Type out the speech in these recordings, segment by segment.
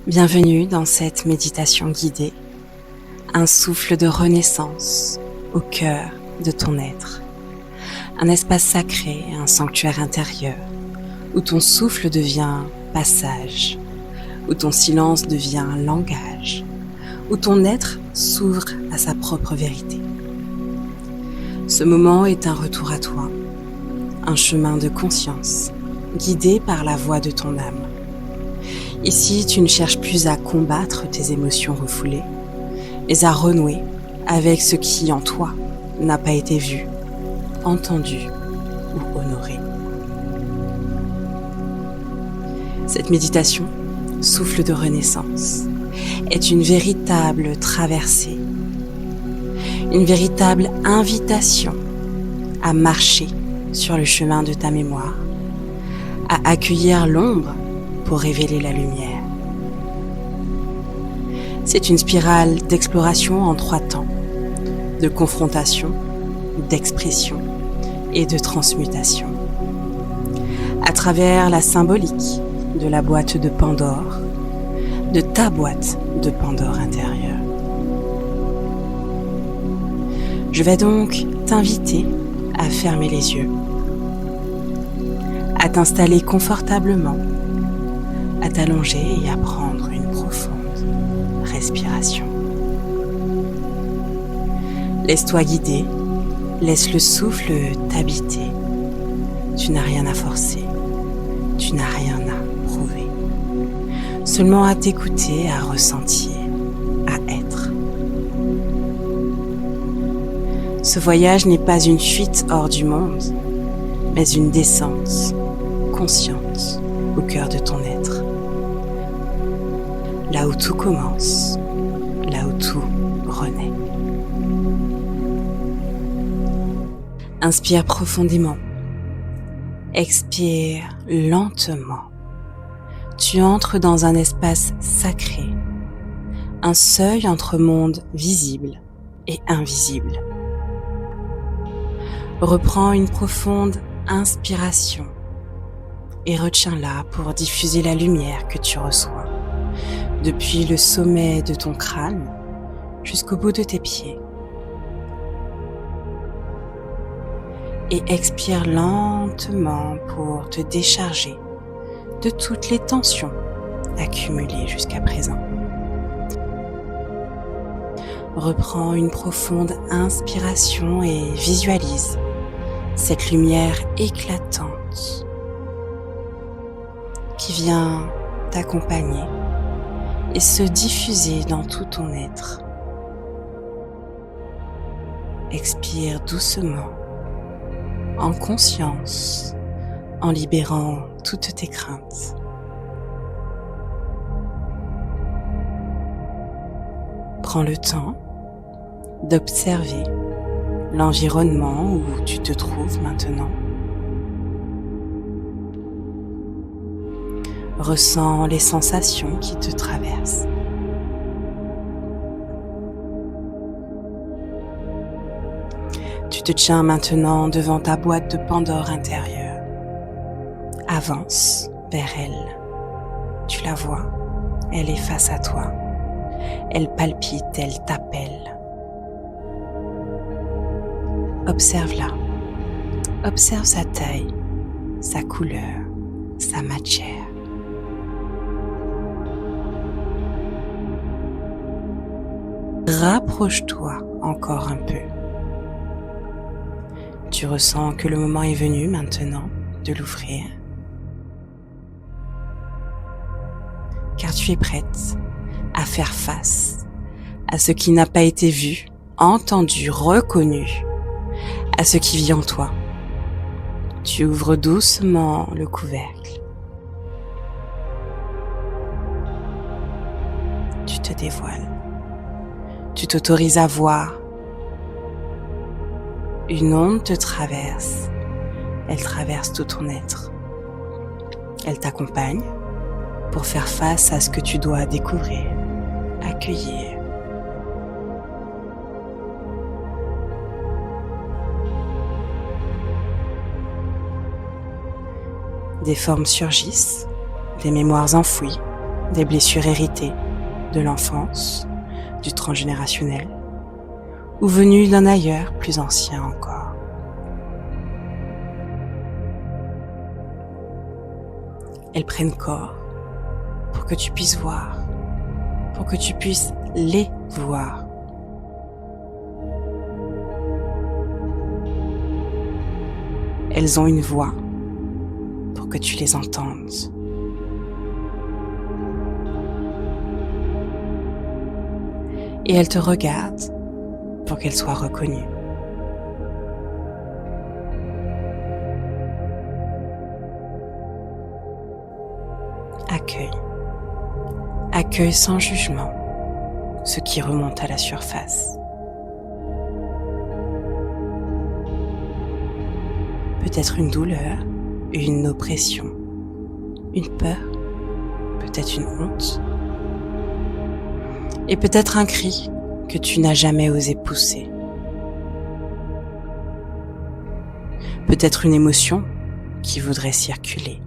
Bienvenue dans cette méditation guidée, un souffle de renaissance au cœur de ton être, un espace sacré, un sanctuaire intérieur où ton souffle devient passage, où ton silence devient langage, où ton être s'ouvre à sa propre vérité. Ce moment est un retour à toi, un chemin de conscience, guidé par la voix de ton âme. Ici, tu ne cherches plus à combattre tes émotions refoulées, mais à renouer avec ce qui, en toi, n'a pas été vu, entendu ou honoré. Cette méditation, souffle de renaissance, est une véritable traversée, une véritable invitation à marcher sur le chemin de ta mémoire, à accueillir l'ombre pour révéler la lumière. C'est une spirale d'exploration en 3 temps, de confrontation, d'expression et de transmutation. À travers la symbolique de la boîte de Pandore, de ta boîte de Pandore intérieure. Je vais donc t'inviter à fermer les yeux, à t'installer confortablement, à t'allonger et à prendre une profonde respiration. Laisse-toi guider, laisse le souffle t'habiter. Tu n'as rien à forcer, tu n'as rien à prouver. Seulement à t'écouter, à ressentir, à être. Ce voyage n'est pas une fuite hors du monde, mais une descente consciente au cœur de ton être. Là où tout commence, là où tout renaît. Inspire profondément. Expire lentement. Tu entres dans un espace sacré, un seuil entre monde visible et invisible. Reprends une profonde inspiration et retiens-la pour diffuser la lumière que tu reçois depuis le sommet de ton crâne jusqu'au bout de tes pieds. Et expire lentement pour te décharger de toutes les tensions accumulées jusqu'à présent. Reprends une profonde inspiration et visualise cette lumière éclatante qui vient t'accompagner et se diffuser dans tout ton être. Expire doucement, en conscience, en libérant toutes tes craintes. Prends le temps d'observer l'environnement où tu te trouves maintenant. Ressens les sensations qui te traversent. Tu te tiens maintenant devant ta boîte de Pandore intérieure. Avance vers elle. Tu la vois, elle est face à toi. Elle palpite, elle t'appelle. Observe-la. Observe sa taille, sa couleur, sa matière. Rapproche-toi encore un peu. Tu ressens que le moment est venu maintenant de l'ouvrir. Car tu es prête à faire face à ce qui n'a pas été vu, entendu, reconnu, à ce qui vit en toi. Tu ouvres doucement le couvercle. Tu te dévoiles. Tu t'autorises à voir. Une onde te traverse. Elle traverse tout ton être. Elle t'accompagne pour faire face à ce que tu dois découvrir, accueillir. Des formes surgissent, des mémoires enfouies, des blessures héritées de l'enfance, du transgénérationnel, ou venues d'un ailleurs plus ancien encore. Elles prennent corps pour que tu puisses voir, pour que tu puisses les voir. Elles ont une voix pour que tu les entendes. Et elles te regardent pour qu'elles soient reconnues. Accueille. Accueille sans jugement ce qui remonte à la surface. Peut-être une douleur, une oppression, une peur, peut-être une honte, et peut-être un cri que tu n'as jamais osé pousser. Peut-être une émotion qui voudrait circuler.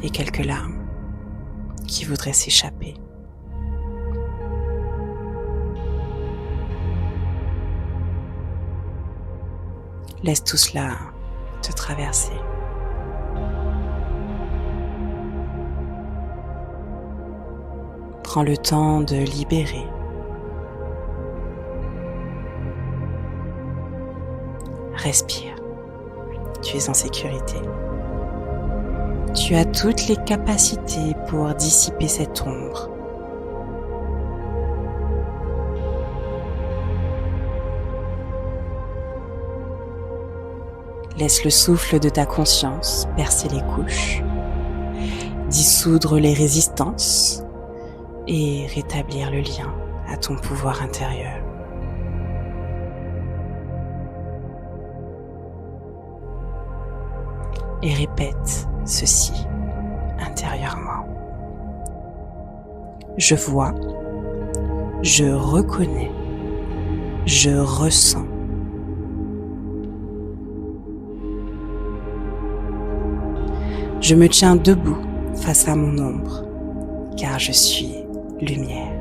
Et quelques larmes qui voudraient s'échapper. Laisse tout cela te traverser. Prends le temps de libérer. Respire. Tu es en sécurité. Tu as toutes les capacités pour dissiper cette ombre. Laisse le souffle de ta conscience percer les couches, dissoudre les résistances et rétablir le lien à ton pouvoir intérieur. Et répète ceci intérieurement. Je vois, je reconnais, je ressens. Je me tiens debout face à mon ombre, car je suis lumière.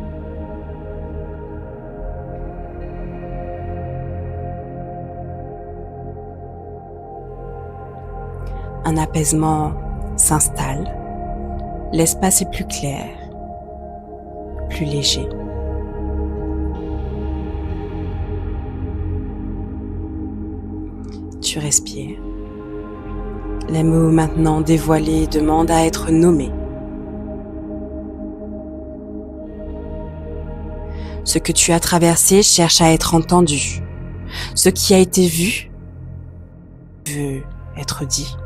Un apaisement s'installe, l'espace est plus clair, plus léger. Tu respires. Les mots maintenant dévoilés demandent à être nommés. Ce que tu as traversé cherche à être entendu. Ce qui a été vu veut être dit.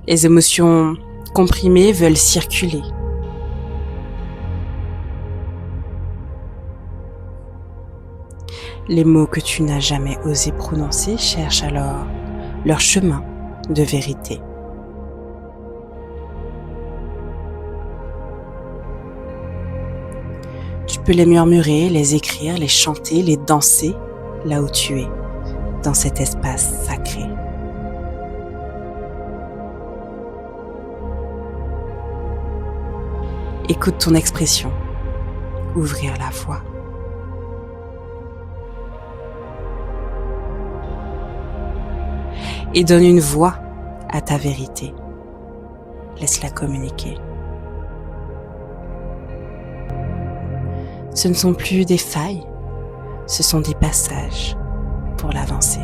Les émotions comprimées veulent circuler. Les mots que tu n'as jamais osé prononcer cherchent alors leur chemin de vérité. Tu peux les murmurer, les écrire, les chanter, les danser là où tu es, dans cet espace sacré. Écoute ton expression, ouvrir la voix. Et donne une voix à ta vérité. Laisse-la communiquer. Ce ne sont plus des failles, ce sont des passages pour l'avancée.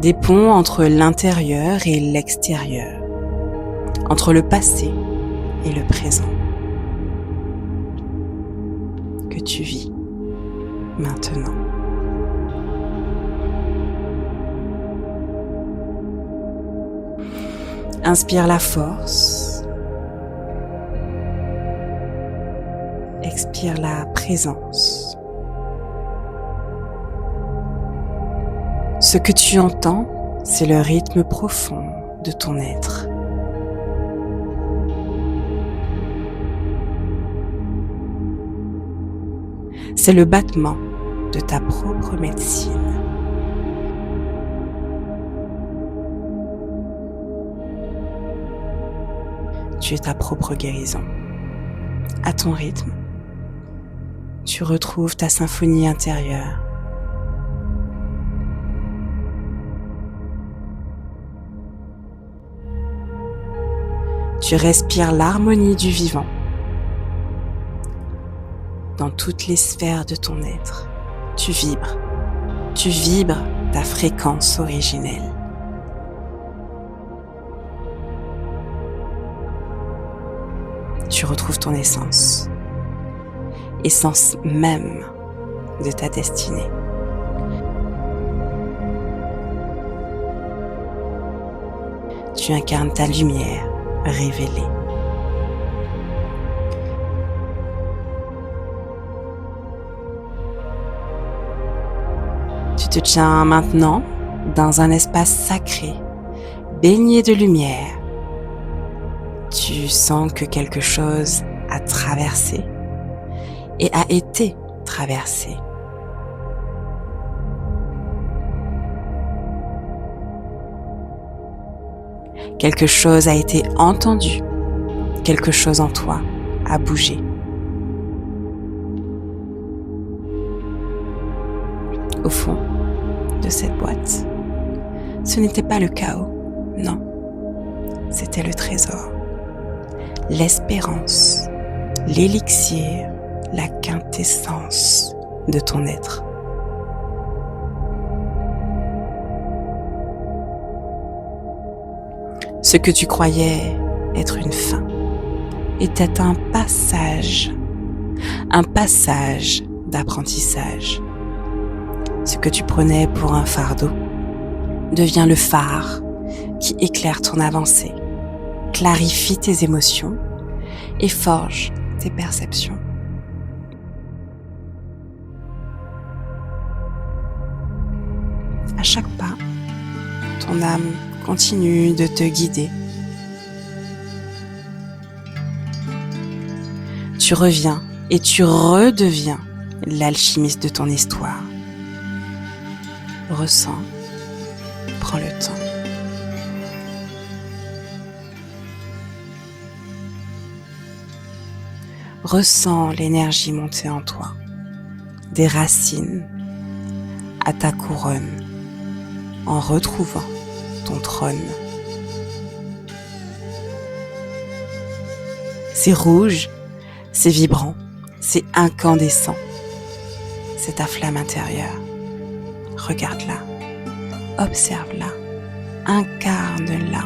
Des ponts entre l'intérieur et l'extérieur, entre le passé et le présent. Que tu vis maintenant. Inspire la force. Expire la présence. Ce que tu entends, c'est le rythme profond de ton être. C'est le battement de ta propre médecine. tu es ta propre guérison. À ton rythme, tu retrouves ta symphonie intérieure. Tu respires l'harmonie du vivant dans toutes les sphères de ton être. Tu vibres ta fréquence originelle. Tu retrouves ton essence même de ta destinée. Tu incarnes ta lumière révélée. Tu te tiens maintenant dans un espace sacré, baigné de lumière. Tu sens que quelque chose a traversé et a été traversé. Quelque chose a été entendu, quelque chose en toi a bougé. Au fond de cette boîte, ce n'était pas le chaos, non, c'était le trésor, l'espérance, l'élixir, la quintessence de ton être. Ce que tu croyais être une fin était un passage d'apprentissage. Ce que tu prenais pour un fardeau devient le phare qui éclaire ton avancée, clarifie tes émotions et forge tes perceptions. À chaque pas, ton âme continue de te guider. Tu reviens et tu redeviens l'alchimiste de ton histoire. Ressens, prends le temps. Ressens l'énergie monter en toi, des racines à ta couronne, en retrouvant ton trône. C'est rouge, c'est vibrant, c'est incandescent. C'est ta flamme intérieure. Regarde-la, observe-la, incarne-la.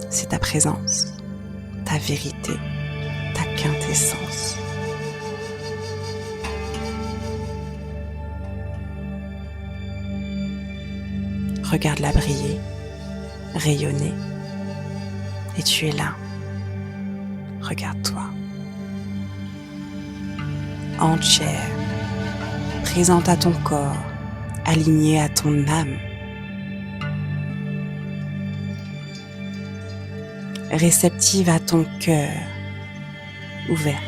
C'est ta présence, ta vérité, ta quintessence. Regarde-la briller, rayonner, et tu es là. Regarde-toi. Entière, présente à ton corps, alignée à ton âme. Réceptive à ton cœur, ouverte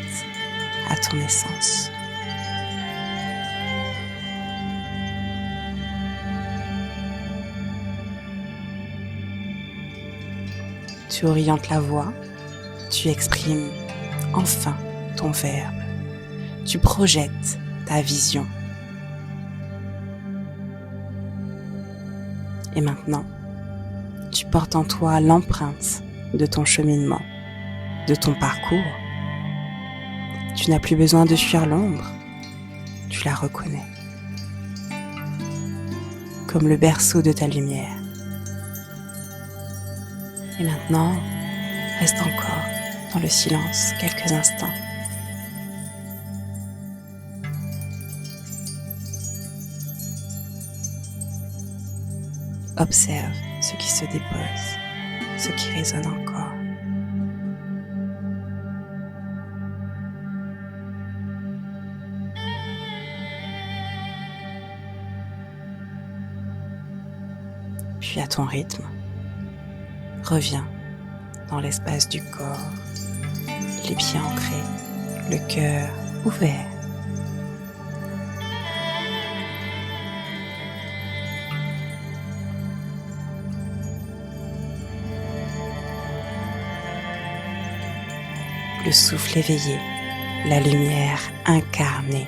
à ton essence. Tu orientes la voix, tu exprimes enfin ton verbe, tu projettes ta vision. Et maintenant, tu portes en toi l'empreinte de ton cheminement, de ton parcours. Tu n'as plus besoin de fuir l'ombre, tu la reconnais comme le berceau de ta lumière. Et maintenant, reste encore dans le silence quelques instants. Observe ce qui se dépose, ce qui résonne encore. Puis à ton rythme, reviens dans l'espace du corps, les pieds ancrés, le cœur ouvert. le souffle éveillé, la lumière incarnée.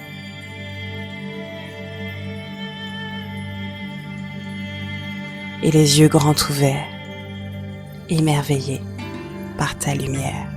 Et les yeux grands ouverts, émerveillés par ta lumière.